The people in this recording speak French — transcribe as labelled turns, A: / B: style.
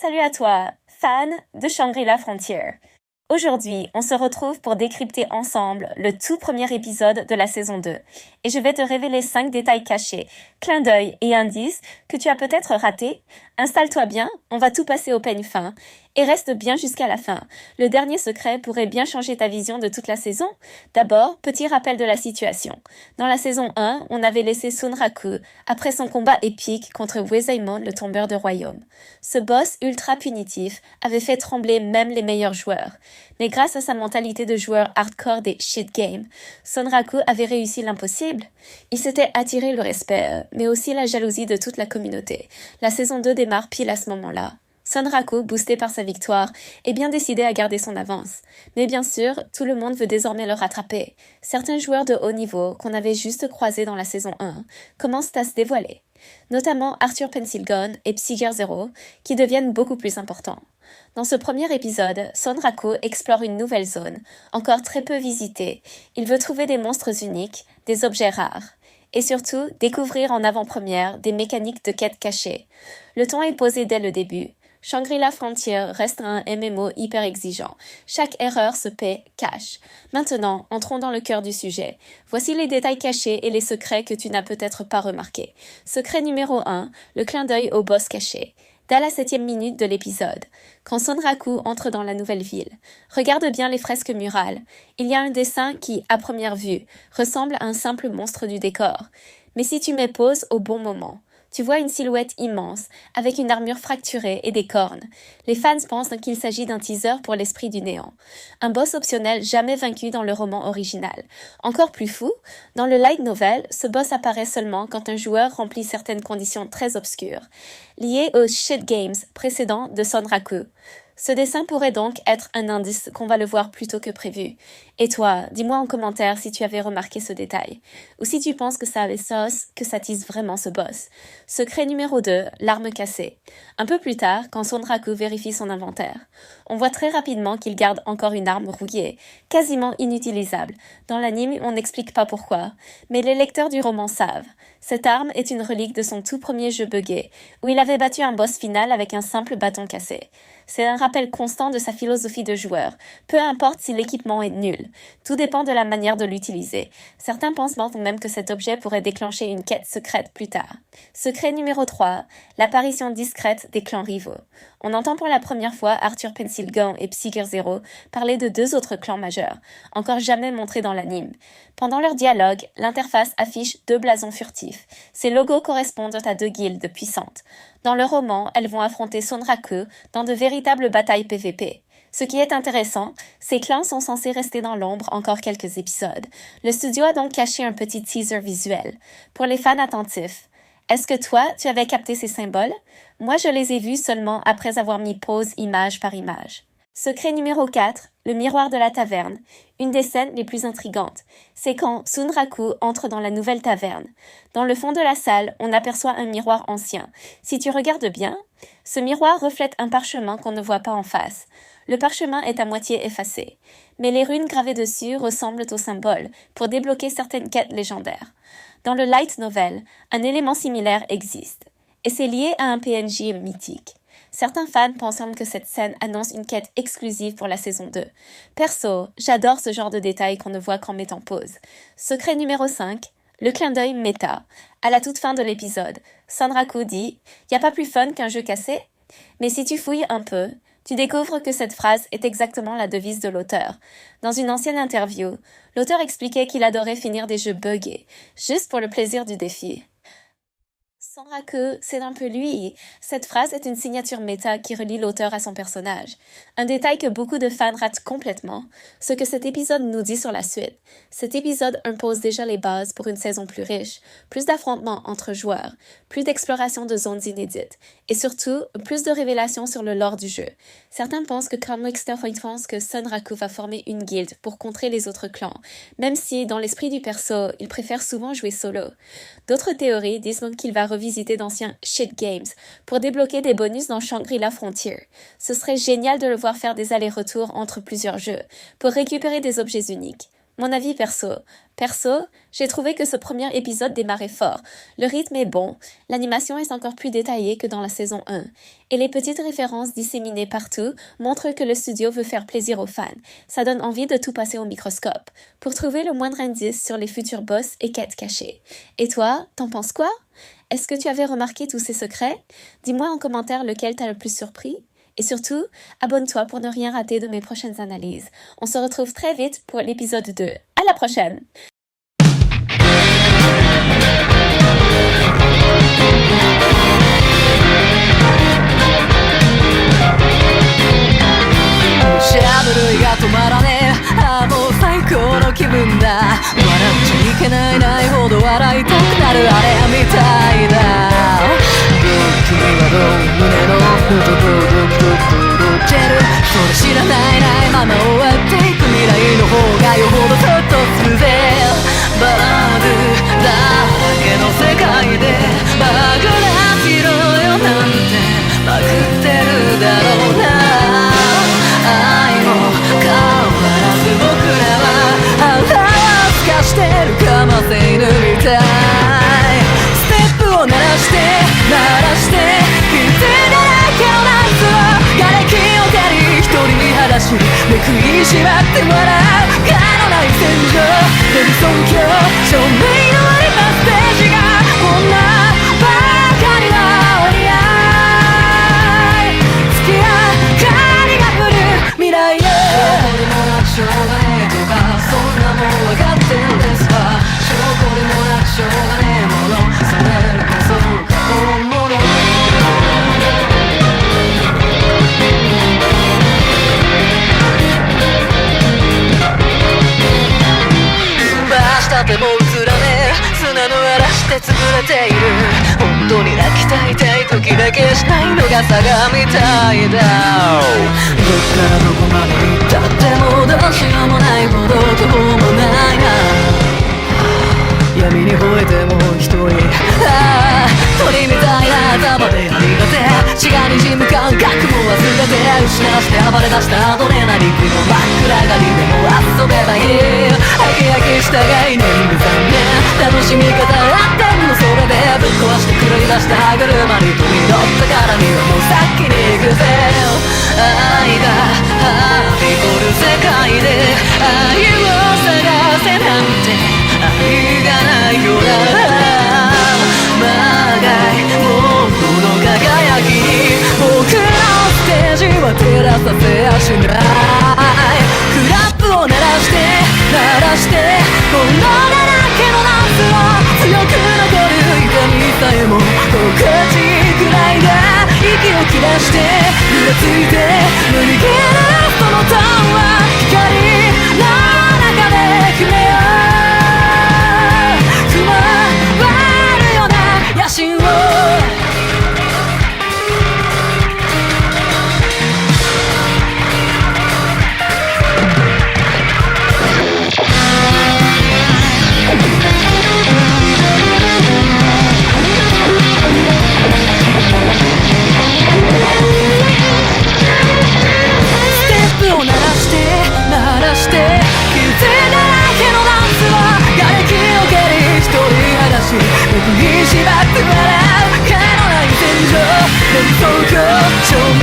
A: Salut à toi, fan de Shangri-La Frontier. Aujourd'hui, on se retrouve pour décrypter ensemble le tout premier épisode de la saison 2. Et je vais te révéler 5 détails cachés, clins d'œil et indices que tu as peut-être ratés. Installe-toi bien, on va tout passer au peigne fin. Et reste bien jusqu'à la fin. Le dernier secret pourrait bien changer ta vision de toute la saison. D'abord, petit rappel de la situation. Dans la saison 1, on avait laissé Sunraku après son combat épique contre Wezaemon, le tombeur de royaume. Ce boss ultra punitif avait fait trembler même les meilleurs joueurs. Mais grâce à sa mentalité de joueur hardcore des shit games, Sunraku avait réussi l'impossible. Il s'était attiré le respect, mais aussi la jalousie de toute la communauté. La saison 2 démarre pile à ce moment-là. Sunraku, boosté par sa victoire, est bien décidé à garder son avance. Mais bien sûr, tout le monde veut désormais le rattraper. Certains joueurs de haut niveau, qu'on avait juste croisés dans la saison 1, commencent à se dévoiler. Notamment Arthur Pencilgon et Psyger Zero, qui deviennent beaucoup plus importants. Dans ce premier épisode, Sunraku explore une nouvelle zone, encore très peu visitée. Il veut trouver des monstres uniques, des objets rares. Et surtout, découvrir en avant-première des mécaniques de quête cachées. Le ton est posé dès le début. Shangri-La Frontier reste un MMO hyper exigeant. Chaque erreur se paie cash. Maintenant, entrons dans le cœur du sujet. Voici les détails cachés et les secrets que tu n'as peut-être pas remarqués. Secret numéro 1, le clin d'œil au boss caché. Dès la 7e minute de l'épisode, quand Sunraku entre dans la nouvelle ville. Regarde bien les fresques murales. Il y a un dessin qui, à première vue, ressemble à un simple monstre du décor. Mais si tu mets pause au bon moment, tu vois une silhouette immense, avec une armure fracturée et des cornes. Les fans pensent qu'il s'agit d'un teaser pour l'esprit du néant. Un boss optionnel jamais vaincu dans le roman original. Encore plus fou, dans le light novel, ce boss apparaît seulement quand un joueur remplit certaines conditions très obscures, liées aux shit games précédents de Sunraku. Ce dessin pourrait donc être un indice qu'on va le voir plus tôt que prévu. Et toi, dis-moi en commentaire si tu avais remarqué ce détail, ou si tu penses que ça avait sauce, que ça tease vraiment ce boss. Secret numéro 2, l'arme cassée. Un peu plus tard, quand Sunraku vérifie son inventaire, on voit très rapidement qu'il garde encore une arme rouillée, quasiment inutilisable. Dans l'anime, on n'explique pas pourquoi, mais les lecteurs du roman savent. Cette arme est une relique de son tout premier jeu buggé, où il avait battu un boss final avec un simple bâton cassé. C'est un rappel constant de sa philosophie de joueur, peu importe si l'équipement est nul. Tout dépend de la manière de l'utiliser. Certains pensent même que cet objet pourrait déclencher une quête secrète plus tard. Secret numéro 3, l'apparition discrète des clans rivaux. On entend pour la première fois Arthur Pencilgon et Psyger Zero parler de 2 autres clans majeurs, encore jamais montrés dans l'anime. Pendant leur dialogue, l'interface affiche 2 blasons furtifs. Ces logos correspondent à 2 guildes puissantes. Dans le roman, elles vont affronter Sunraku dans de véritables batailles PVP. Ce qui est intéressant, ces clans sont censés rester dans l'ombre encore quelques épisodes. Le studio a donc caché un petit teaser visuel. Pour les fans attentifs, est-ce que toi, tu avais capté ces symboles? Moi, je les ai vus seulement après avoir mis pause image par image. Secret numéro 4, le miroir de la taverne. Une des scènes les plus intrigantes. C'est quand Sunraku entre dans la nouvelle taverne. Dans le fond de la salle, on aperçoit un miroir ancien. Si tu regardes bien, ce miroir reflète un parchemin qu'on ne voit pas en face. Le parchemin est à moitié effacé, mais les runes gravées dessus ressemblent aux symboles pour débloquer certaines quêtes légendaires. Dans le light novel, un élément similaire existe, et c'est lié à un PNJ mythique. Certains fans pensent que cette scène annonce une quête exclusive pour la saison 2. Perso, j'adore ce genre de détails qu'on ne voit qu'en mettant pause. Secret numéro 5, le clin d'œil méta. À la toute fin de l'épisode, Sunraku dit « Y a pas plus fun qu'un jeu cassé ?» Mais si tu fouilles un peu, tu découvres que cette phrase est exactement la devise de l'auteur. Dans une ancienne interview, l'auteur expliquait qu'il adorait finir des jeux buggés, juste pour le plaisir du défi. Sunraku, c'est un peu lui. Cette phrase est une signature méta qui relie l'auteur à son personnage. Un détail que beaucoup de fans ratent complètement, ce que cet épisode nous dit sur la suite. Cet épisode impose déjà les bases pour une saison plus riche, plus d'affrontements entre joueurs, plus d'exploration de zones inédites, et surtout, plus de révélations sur le lore du jeu. Certains pensent que Comic pense que Sunraku va former une guilde pour contrer les autres clans, même si, dans l'esprit du perso, il préfère souvent jouer solo. D'autres théories disent même qu'il va revisiter d'anciens shit games pour débloquer des bonus dans Shangri-La Frontier. Ce serait génial de le voir faire des allers-retours entre plusieurs jeux pour récupérer des objets uniques. Mon avis perso. Perso, j'ai trouvé que ce premier épisode démarrait fort. Le rythme est bon, l'animation est encore plus détaillée que dans la saison 1, et les petites références disséminées partout montrent que le studio veut faire plaisir aux fans. Ça donne envie de tout passer au microscope, pour trouver le moindre indice sur les futurs boss et quêtes cachées. Et toi, t'en penses quoi? Est-ce que tu avais remarqué tous ces secrets? Dis-moi en commentaire lequel t'a le plus surpris. Et surtout, abonne-toi pour ne rien rater de mes prochaines analyses. On se retrouve très vite pour l'épisode 2. À la prochaine!
B: 知らないまま終わっていく未来の方がよほどそっとするぜバラードだらけの世界でバグなしろよなんてまくってるだろうな愛も変わらず僕らは腹はすかしてるかませ犬みたいステップを鳴らして鳴らして傷だらけのナイスを瓦礫を蹴り一人裸足めくりしまって笑う他のない戦場出る尊敬証明のありパステージがこんなバカには折り合い月明かりが降る未来へどこでもなくしょうがねえとかそんなもん分かってるんですわ証拠でもなくしょうがねえものそれこそが本物ても映らねえ砂の嵐で潰れている本当に泣きたいたい時だけしたいのが相模たいだどっからどこまで行ったってもうどうしようもないほど途方もないな闇に吠えてもう一人鳥みたいな頭でありがて血が滲む感覚も忘れて失して暴れ出したアドレナリンの真っ暗がりでも遊べばいいハキハキした概念で残念楽しみ方あってんのそれでぶっ壊して狂い出した車に飛び乗ったからにはもう先に行くぜ愛がはびこる世界で愛を探せなんて愛がないよなまがいもうこの輝きに僕のステージは照らさせやしないクラップを鳴らして鳴らしてこのだらけのダンスを強く残る痛みさえも心地いいくらいだ息を切らしてふらついて無理ゲーなラストのターンは光の中で決めよう雲割るような野心を縛って笑う彼のない戦場でも東京証明